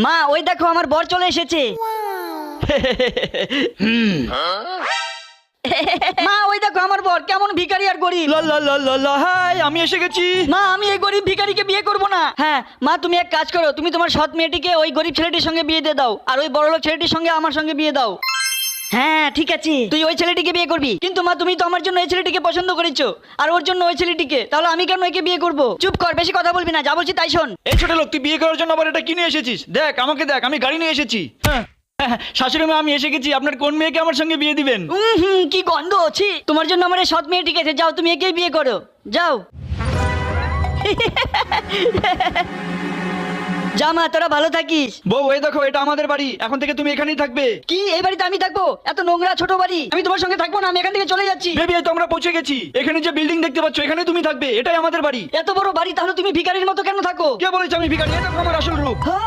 মা ওই দেখো আমার বর চলে এসেছে। মা ওই দেখো আমার বর কেমন ভিখারি আর গরিব। হাই, আমি এসে গেছি। মা আমি এই গরিব ভিখারিকে বিয়ে করব না। হ্যাঁ মা তুমি এক কাজ করো, তুমি তোমার সৎ মেয়েটিকে ওই গরিব ছেলেটির সঙ্গে বিয়ে দিয়ে দাও, আর ওই বড়লোক ছেলেটির সঙ্গে আমার সঙ্গে বিয়ে দাও। হ্যাঁ ঠিক আছে, তুই ওই ছেলেটিকে বিয়ে করবি। কিন্তু মা তুমি তো আমার জন্য এই ছেলেটিকে পছন্দ করেছো, আর ওর জন্য ওই ছেলেটিকে, তাহলে আমি কেন একে বিয়ে করব? চুপ কর, বেশি কথা বলবি না, যা বলছি তাই শোন। এই ছোট লোক, তুই বিয়ে করার জন্য আবার এটা কি নিয়ে এসেছিস? দেখ আমাকে দেখ, আমি গাড়ি নিয়ে এসেছি। হ্যাঁ শাশুড়ি মা, আমি এসে গেছি। আপনার কোন মেয়েকে আমার সঙ্গে বিয়ে দিবেন? কি গন্ধ আছে। তোমার জন্য আমার এই সৎ মেয়ে ঠিক আছে, যাও তুমি একেই বিয়ে করো, যাও। যা মা, তোরা ভালো থাকিস। বউ এই দেখো, এটা আমাদের বাড়ি, এখন থেকে তুমি এখানেই থাকবে। কি এই বাড়িতে আমি থাকবো? এত নোংরা ছোট বাড়ি, আমি তোমার সঙ্গে থাকবো না, আমি এখান থেকে চলে যাচ্ছি। বেবি এই তো আমরা পৌঁছে গেছি। এখানে যে বিল্ডিং দেখতে পাচ্ছ, এখানে তুমি থাকবে, এটাই আমাদের বাড়ি। এত বড় বাড়ি, তাহলে তুমি ভিখারির মতো কেন থাকো? কে বলেছে আমি ভিখারি? এটা আমার আসল রূপ। হ্যাঁ?